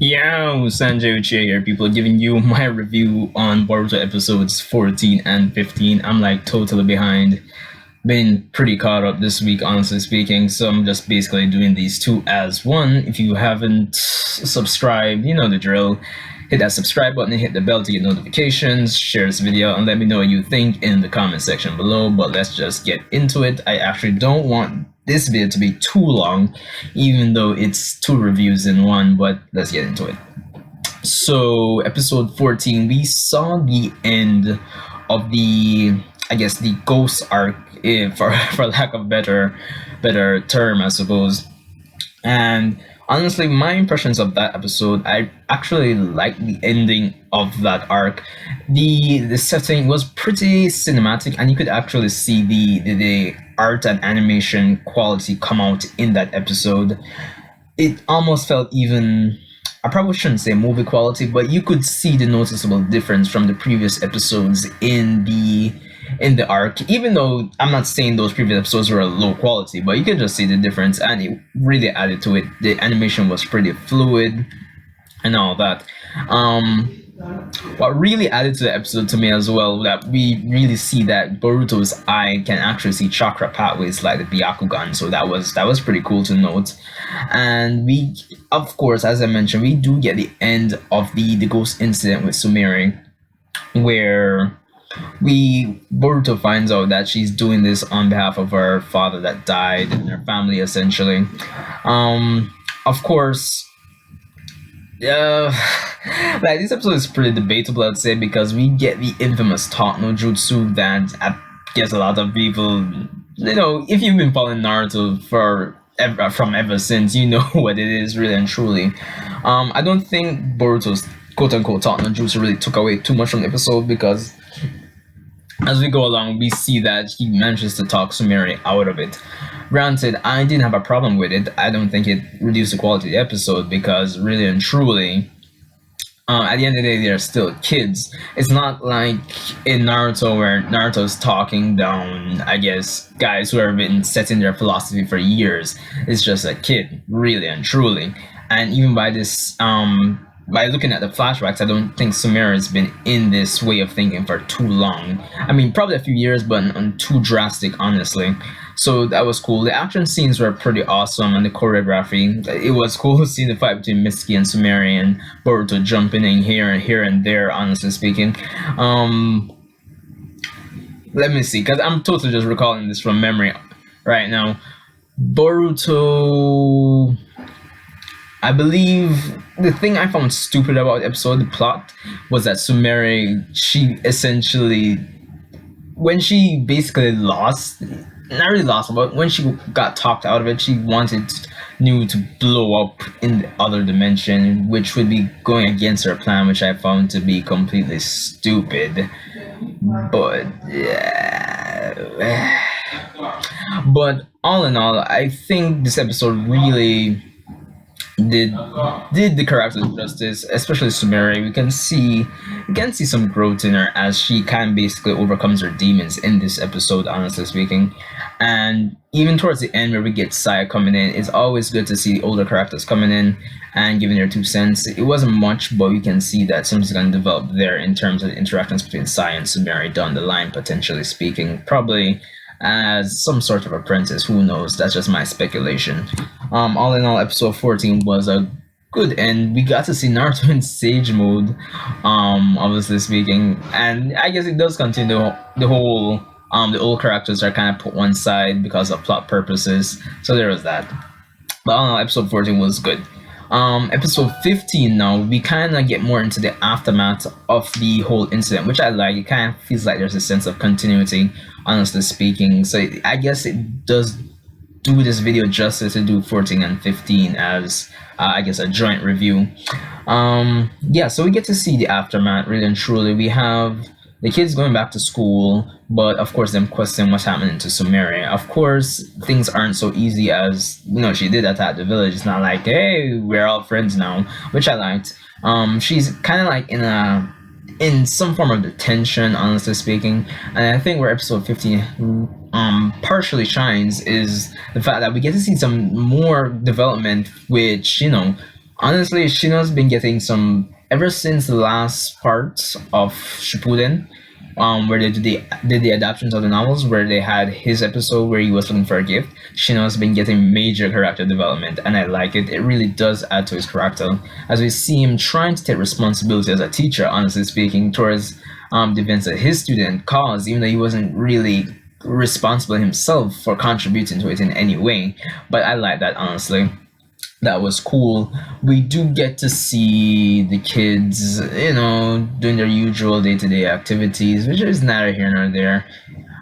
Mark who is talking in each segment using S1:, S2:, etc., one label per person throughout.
S1: Yo, Sanjay Uchiha here, people, giving you my review on Boruto episodes 14 and 15. I'm like totally behind. Been pretty caught up this week, honestly speaking, so I'm just basically doing these two as one. If you haven't subscribed, you know the drill. Hit that subscribe button and hit the bell to get notifications. Share this video and let me know what you think in the comment section below. But let's just get into it. I actually don't want this video to be too long, even though it's two reviews in one, but let's get into it. So, episode 14, we saw the end of the ghost arc, for lack of better term, I suppose. And honestly, my impressions of that episode, I actually like the ending of that arc. The setting was pretty cinematic, and you could actually see the art and animation quality come out in that episode. It almost felt even, I probably shouldn't say movie quality, but you could see the noticeable difference from the previous episodes in the arc. Even though I'm not saying those previous episodes were low quality, but you could just see the difference, and it really added to it. The animation was pretty fluid and all that. What really added to the episode to me as well, that we really see that Boruto's eye can actually see chakra pathways like the Byakugan, so that was pretty cool to note. And we, of course, as I mentioned, we do get the end of the ghost incident with Sumire, where we Boruto finds out that she's doing this on behalf of her father that died and her family, essentially. Of course, yeah, like this episode is pretty debatable, I'd say, because we get the infamous talk no jutsu that I guess a lot of people, if you've been following Naruto from ever since, you know what it is, really and truly. I don't think Boruto's quote unquote talk no jutsu really took away too much from the episode, because as we go along, we see that he manages to talk Sumire out of it. Granted, I didn't have a problem with it. I don't think it reduced the quality of the episode, because really and truly, at the end of the day, they're still kids. It's not like in Naruto where Naruto's talking down, I guess, guys who have been setting their philosophy for years. It's just a kid, really and truly. And even by looking at the flashbacks, I don't think Sumire has been in this way of thinking for too long. I mean, probably a few years, but too drastic, honestly. So that was cool. The action scenes were pretty awesome, and the choreography. It was cool seeing the fight between Mitsuki and Sumire, and Boruto jumping in here and there, honestly speaking. Let me see, because I'm totally just recalling this from memory right now. Boruto, I believe the thing I found stupid about the episode, the plot, was that Sumire, she essentially, when she basically lost, not really lost, but when she got talked out of it, she wanted New to blow up in the other dimension, which would be going against her plan, which I found to be completely stupid. But yeah. But all in all, I think this episode really did the character justice, especially Sumire. We can see some growth in her as she kind of basically overcomes her demons in this episode, honestly speaking. And even towards the end where we get Saya coming in, it's always good to see older characters coming in and giving their 2 cents. It wasn't much, but we can see that something's going to develop there in terms of the interactions between Saya and Sumire down the line, potentially speaking. Probably as some sort of apprentice, who knows? That's just my speculation. All in all, episode 14 was a good end. We got to see Naruto in Sage mode, obviously speaking, and I guess it does continue the whole the old characters are kind of put one side because of plot purposes. So there was that. But all in all, episode 14 was good. Episode 15 now, we kind of get more into the aftermath of the whole incident, which I like. It kind of feels like there's a sense of continuity, honestly speaking. So I guess it does do this video justice to do 14 and 15 as, I guess, a joint review. Yeah, so we get to see the aftermath, really and truly. We have the kids going back to school, but of course them questioning what's happening to Sumire. Of course, things aren't so easy as, she did attack the village. It's not like, hey, we're all friends now, which I liked. She's kind of like in some form of detention, honestly speaking. And I think where episode 15 partially shines is the fact that we get to see some more development, which, Honestly, Shino's been getting some ever since the last part of Shippuden, where they did the adaptations of the novels, where they had his episode where he was looking for a gift. Shino's been getting major character development, and I like it. It really does add to his character as we see him trying to take responsibility as a teacher. Honestly speaking, towards the events that his student caused, even though he wasn't really responsible himself for contributing to it in any way. But I like that honestly. That was cool. We do get to see the kids, doing their usual day-to-day activities, which is neither here nor there.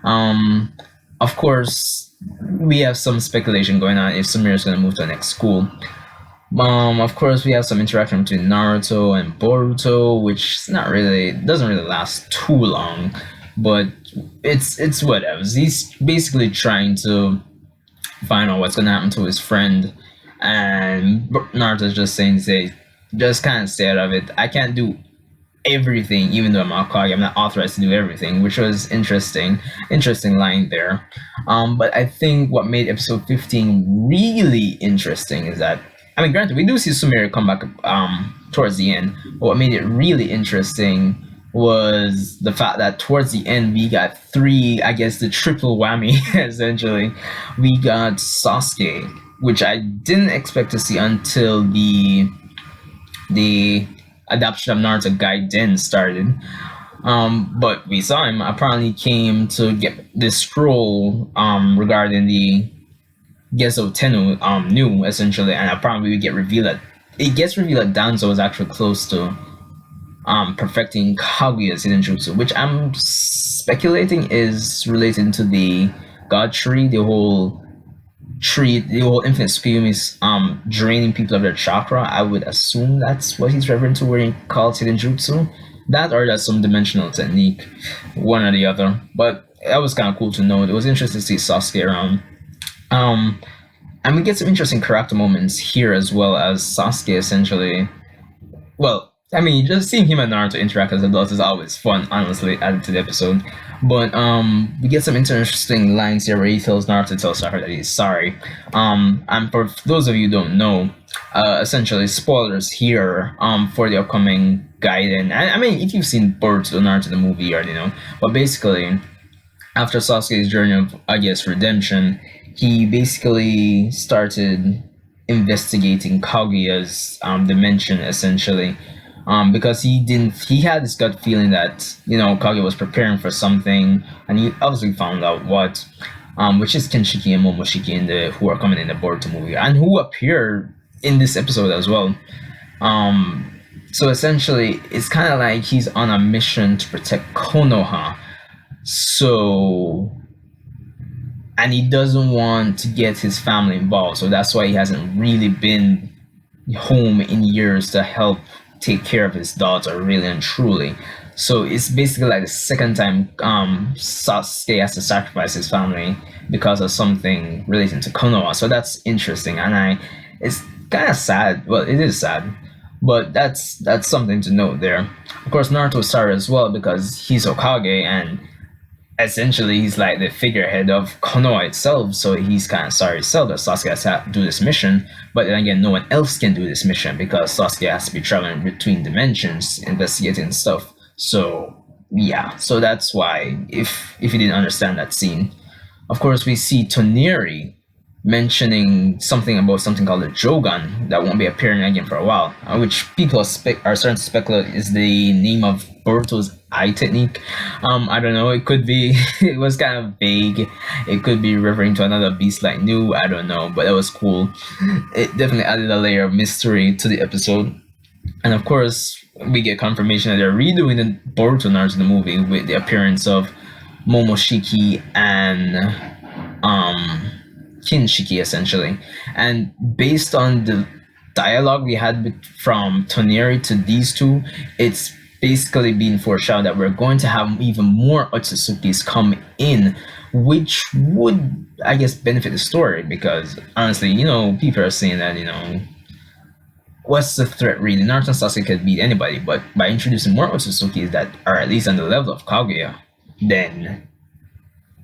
S1: Um, of course, we have some speculation going on if Samir is going to move to the next school. Of course, we have some interaction between Naruto and Boruto, which is not really doesn't really last too long, but it's whatever. He's basically trying to find out what's gonna happen to his friend, and Naruto's just saying, "Say, just kind of stay out of it. I can't do everything, even though I'm Akagi. I'm not authorized to do everything," which was interesting line there. But I think what made episode 15 really interesting is that, I mean, granted, we do see Sumire come back towards the end, but what made it really interesting was the fact that towards the end we got three, I guess the triple whammy essentially. We got Sasuke, which I didn't expect to see until the adaptation of Naruto Gaiden started. But we saw him. Apparently, came to get this scroll regarding the Gezo Tenu new essentially, and apparently we get revealed that it gets revealed that Danzo was actually close to perfecting Kaguya's hidden jutsu, which I'm speculating is related to the God tree, the whole infinite scheme is draining people of their chakra. I would assume that's what he's referring to when he calls hidden jutsu. That or that's some dimensional technique, one or the other. But that was kind of cool to know. It was interesting to see Sasuke around. Um, and we get some interesting character moments here as well as Sasuke essentially. Well, I mean, just seeing him and Naruto interact as adults is always fun, honestly, added to the episode. But we get some interesting lines here where he tells Naruto to tell Sakura that he's sorry. And for those of you who don't know, essentially spoilers here for the upcoming Gaiden. I mean, if you've seen Boruto Naruto the movie, you already know. But basically, after Sasuke's journey of, I guess, redemption, he basically started investigating Kaguya's dimension essentially, because he had this gut feeling that Kaguya was preparing for something, and he obviously found out what, which is Kenshiki and Momoshiki who are coming in the Boruto movie and who appear in this episode as well. So essentially, it's kind of like he's on a mission to protect Konoha. So, and he doesn't want to get his family involved, so that's why he hasn't really been home in years to help take care of his daughter, really and truly. So it's basically like the second time Sasuke has to sacrifice his family because of something relating to Konoha. So that's interesting, and it's kind of sad. Well, it is sad, but that's something to note there. Of course, Naruto's sorry as well because he's Hokage, and essentially he's like the figurehead of Konoha itself, so he's kind of sorry himself that Sasuke has to do this mission. But then again, no one else can do this mission because Sasuke has to be traveling between dimensions, investigating stuff. So yeah, so that's why if you didn't understand that scene, of course we see Toneri mentioning something about something called the Jogan that won't be appearing again for a while, which people are starting to speculate is the name of Boruto's eye technique. I don't know. It could be. It was kind of vague. It could be referring to another beast like New. I don't know, but that was cool. It definitely added a layer of mystery to the episode. And of course, we get confirmation that they're redoing the Boruto Naruto the movie with the appearance of Momoshiki and Kinshiki essentially. And based on the dialogue we had from Toneri to these two, it's basically being foreshadowed that we're going to have even more Otsutsuki's come in, which would, I guess, benefit the story because honestly, people are saying that, what's the threat really? Naruto and Sasuke could beat anybody, but by introducing more Otsutsukis that are at least on the level of Kaguya, then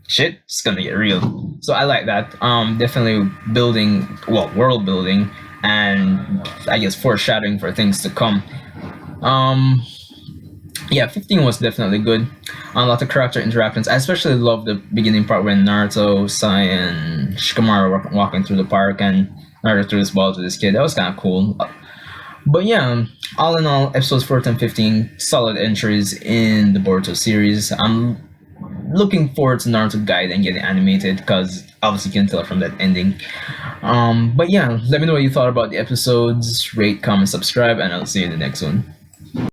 S1: shit's gonna get real. So I like that. Definitely building, well, world building, and I guess foreshadowing for things to come. Um, yeah, 15 was definitely good. A lot of character interactions. I especially love the beginning part when Naruto, Sai, and Shikamaru were walking through the park and Naruto threw his ball to this kid. That was kind of cool. But yeah, all in all, episodes 14 and 15, solid entries in the Boruto series. I'm looking forward to Naruto Gaiden getting animated because obviously you can tell from that ending. But yeah, let me know what you thought about the episodes. Rate, comment, subscribe, and I'll see you in the next one.